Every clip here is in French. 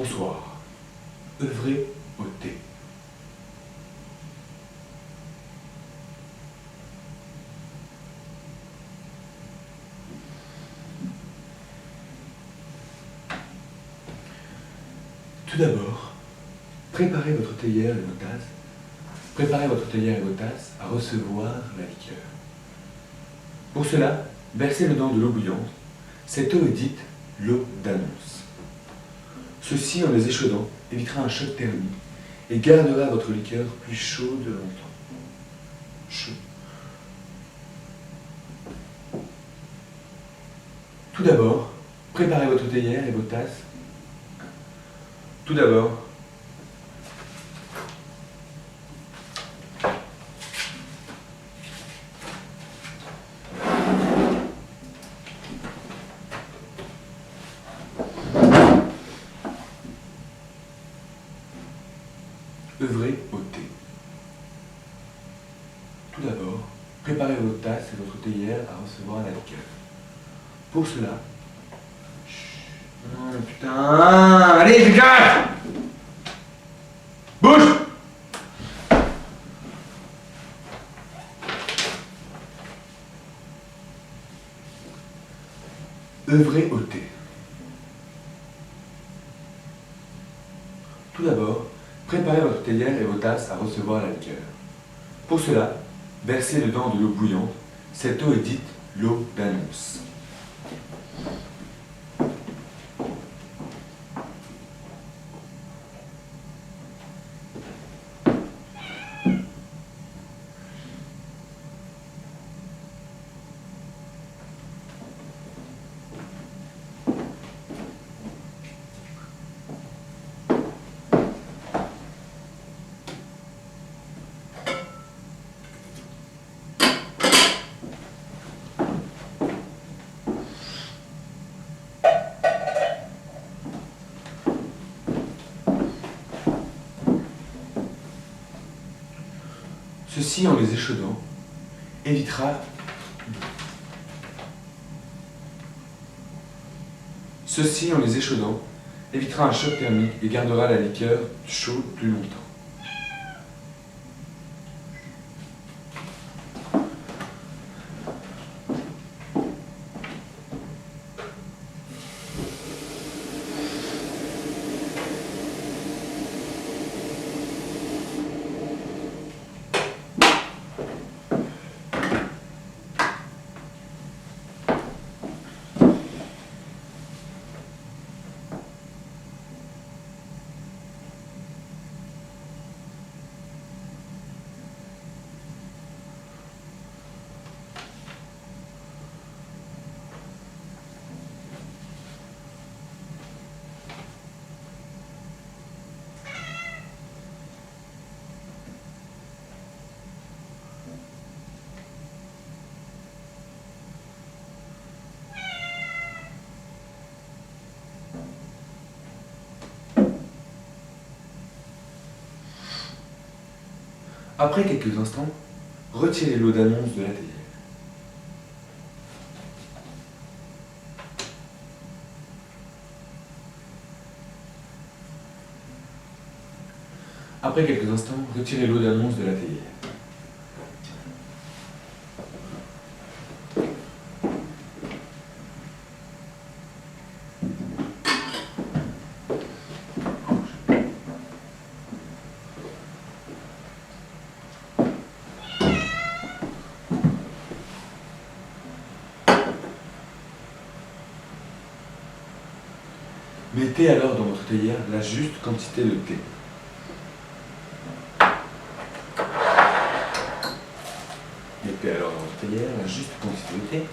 Bonsoir. Œuvrez au thé. Tout d'abord, préparez votre théière et vos tasses. Préparez votre théière et vos tasses à recevoir la liqueur. Pour cela, versez dedans de l'eau bouillante. Cette eau est dite l'eau d'annonce. Ceci, en les échaudant, évitera un choc thermique et gardera votre liqueur plus chaude longtemps. Chaud. Tout d'abord, préparez votre théière et vos tasses. Tout d'abord, œuvrez au thé. Tout d'abord, préparez vos tasses et votre théière à recevoir la liqueur. Pour cela, oh putain, allez, dégage! Bouge! Œuvrez au thé. Tout d'abord, préparez votre théière et vos tasses à recevoir la liqueur. Pour cela, versez dedans de l'eau bouillante. Cette eau est dite l'eau d'annonce. Ceci, en les échaudant, évitera un choc thermique et gardera la liqueur chaude plus longtemps. Après quelques instants, retirez l'eau d'annonce de la théière. Après quelques instants, retirez l'eau d'annonce de la théière. Mettez alors dans votre théière la juste quantité de thé. Mettez alors dans votre théière la juste quantité de thé.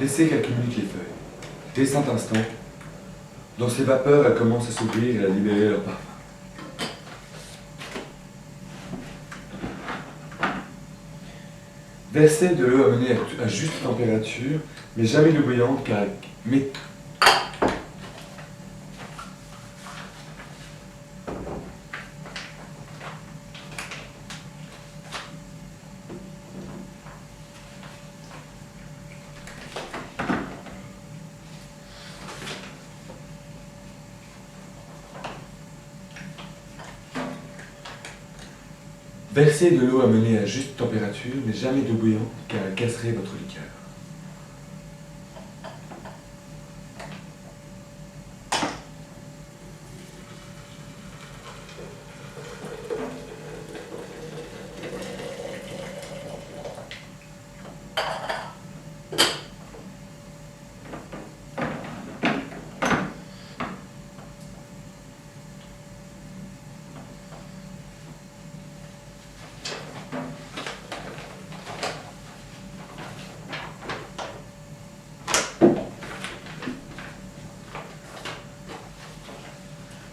Laissez quelques minutes les feuilles. Dès cet instant, dans ces vapeurs, elles commencent à s'ouvrir et à libérer leur parfum. Versez de l'eau amenée à juste température, mais jamais d'eau bouillante, car Versez de l'eau amenée à juste température, mais jamais d'eau bouillante, car elle casserait votre liqueur.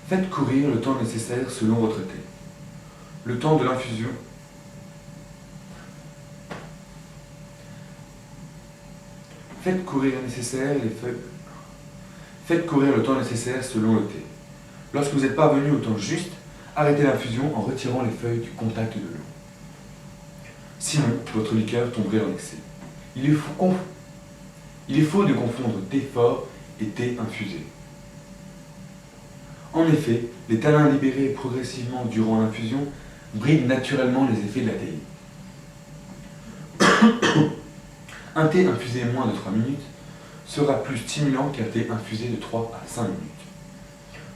Faites courir le temps nécessaire selon votre thé. Le temps de l'infusion. Faites courir le temps nécessaire selon le thé. Lorsque vous êtes parvenu au temps juste, arrêtez l'infusion en retirant les feuilles du contact de l'eau. Sinon, votre liqueur tomberait en excès. Il est faux de confondre thé fort et thé infusé. En effet, les tanins libérés progressivement durant l'infusion brident naturellement les effets de la théine. Un thé infusé moins de 3 minutes sera plus stimulant qu'un thé infusé de 3 à 5 minutes.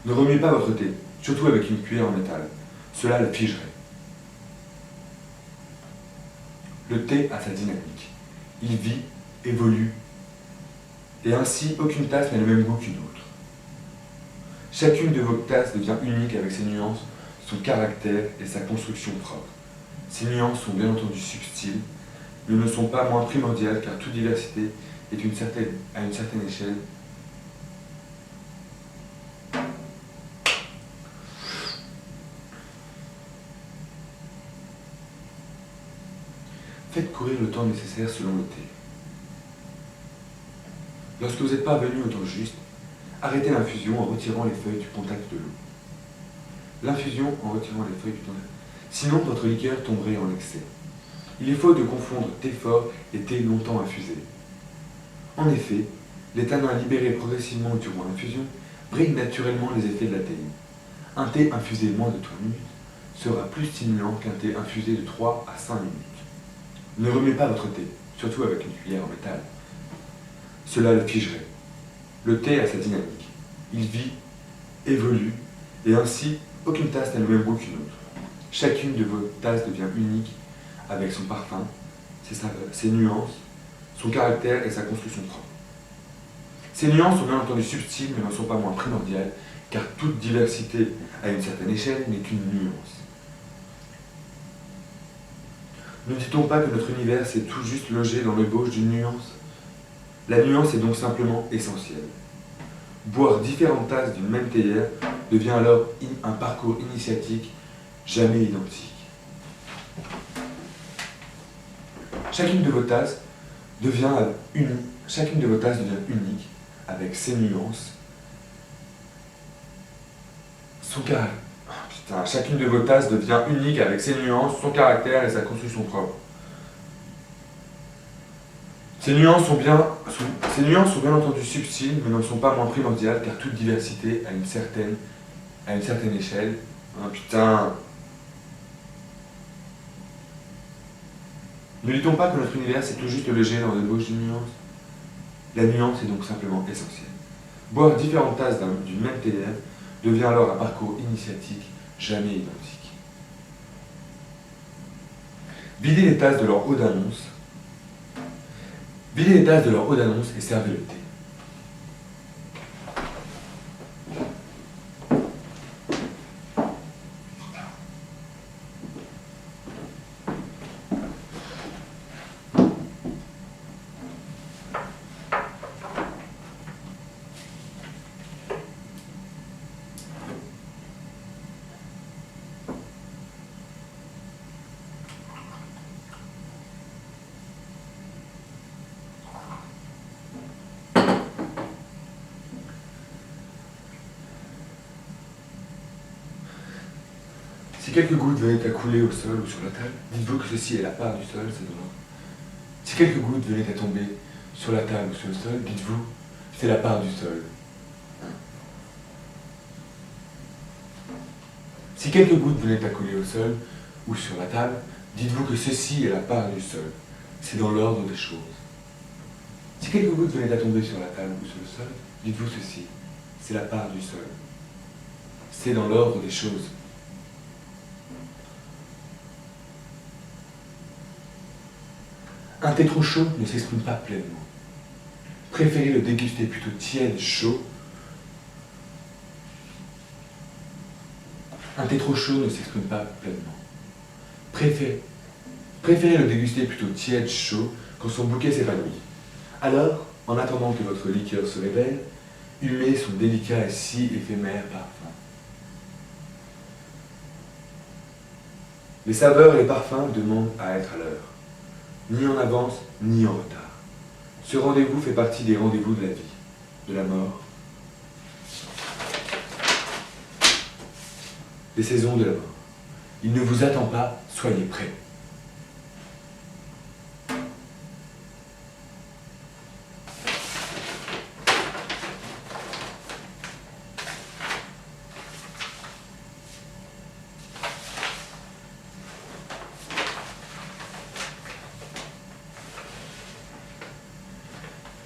Ne remuez pas votre thé, surtout avec une cuillère en métal. Cela le figerait. Le thé a sa dynamique. Il vit, évolue, et ainsi aucune tasse n'a le même goût qu'une autre. Chacune de vos tasses devient unique avec ses nuances, son caractère et sa construction propre. Ces nuances sont bien entendu subtiles, mais ne sont pas moins primordiales car toute diversité est à une certaine échelle Faites courir le temps nécessaire selon le thé. Lorsque vous êtes parvenu au temps juste, arrêtez l'infusion en retirant les feuilles du contact de l'eau. L'infusion en retirant les feuilles du contact. Sinon, votre liqueur tomberait en excès. Il est faux de confondre thé fort et thé longtemps infusé. En effet, les tanins libérés progressivement durant l'infusion brident naturellement les effets de la théine. Un thé infusé moins de 3 minutes sera plus stimulant qu'un thé infusé de 3 à 5 minutes. Ne remuez pas votre thé, surtout avec une cuillère en métal. Cela le figerait. Le thé a sa dynamique. Il vit, évolue, et ainsi, aucune tasse n'a le même goût qu'une autre. Chacune de vos tasses devient unique avec son parfum, ses nuances, son caractère et sa construction propre. Ces nuances sont bien entendu subtiles, mais ne sont pas moins primordiales, car toute diversité à une certaine échelle n'est qu'une nuance. Ne dit-on pas que notre univers s'est tout juste logé dans l'ébauche d'une nuance? La nuance est donc simplement essentielle. Boire différentes tasses d'une même théière devient alors un parcours initiatique jamais identique. Chacune de vos tasses devient unique avec ses nuances, son caractère. Chacune de vos tasses devient unique avec ses nuances, son caractère et sa construction propre. Ces nuances sont bien entendu subtiles, mais ne sont pas moins primordiales, car toute diversité à une certaine échelle. Ah putain. Ne dit-on pas que notre univers c'est tout juste léger dans de gauche d'une nuance? La nuance est donc simplement essentielle. Boire différentes tasses d'une même théière devient alors un parcours initiatique jamais identique. Videz les tasses de leur eau d'annonce. Videz les tasses de leur eau d'annonce et servez le thé. Si quelques gouttes venaient à couler au sol ou sur la table, dites-vous que ceci est la part du sol, c'est de l'eau. Si quelques gouttes venaient à tomber sur la table ou sur le sol, dites-vous que c'est la part du sol. Si quelques gouttes venaient à couler au sol ou sur la table, dites-vous que ceci est la part du sol. C'est dans l'ordre des choses. Si quelques gouttes venaient à tomber sur la table ou sur le sol, dites-vous ceci. C'est la part du sol. C'est dans l'ordre des choses. Un thé trop chaud ne s'exprime pas pleinement. Préférez le déguster plutôt tiède, chaud. Un thé trop chaud ne s'exprime pas pleinement. Préférez le déguster plutôt tiède, chaud, quand son bouquet s'épanouit. Alors, en attendant que votre liqueur se révèle, humez son délicat et si éphémère parfum. Les saveurs et les parfums demandent à être à l'heure. Ni en avance, ni en retard. Ce rendez-vous fait partie des rendez-vous de la vie, de la mort, des saisons de la mort. Il ne vous attend pas, soyez prêts.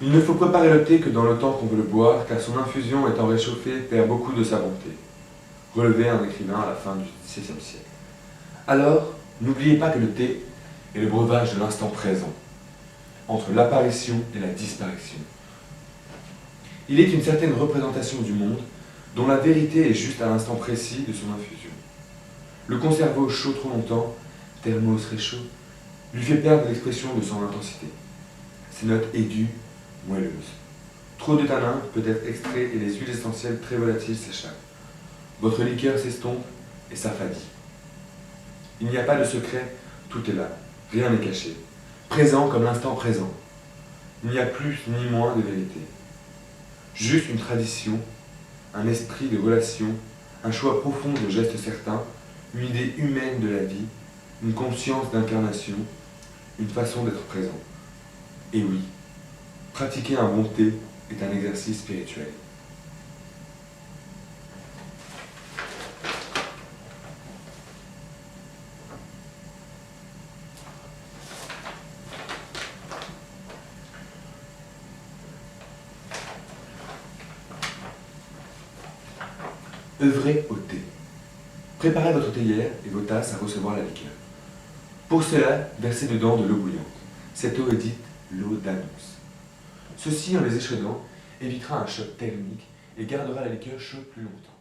Il ne faut préparer le thé que dans le temps qu'on veut le boire, car son infusion étant réchauffée perd beaucoup de sa bonté. Relevé un écrivain à la fin du XVIe siècle. Alors, n'oubliez pas que le thé est le breuvage de l'instant présent, entre l'apparition et la disparition. Il est une certaine représentation du monde, dont la vérité est juste à l'instant précis de son infusion. Le conserver au chaud trop longtemps, thermos réchaud, lui fait perdre l'expression de son intensité. Ses notes aiguës, moelleuses. Trop de tanin peut être extrait et les huiles essentielles très volatiles s'échappent. Votre liqueur s'estompe et s'affadit. Il n'y a pas de secret, tout est là, rien n'est caché. Présent comme l'instant présent. Il n'y a plus ni moins de vérité. Juste une tradition, un esprit de relation, un choix profond de gestes certains, une idée humaine de la vie, une conscience d'incarnation, une façon d'être présent. Et oui, pratiquer un bon thé est un exercice spirituel. Œuvrez au thé. Préparez votre théière et vos tasses à recevoir la liqueur. Pour cela, versez dedans de l'eau bouillante. Cette eau est dite l'eau d'annonce. Ceci, en les échaudant, évitera un choc thermique et gardera la liqueur chaude plus longtemps.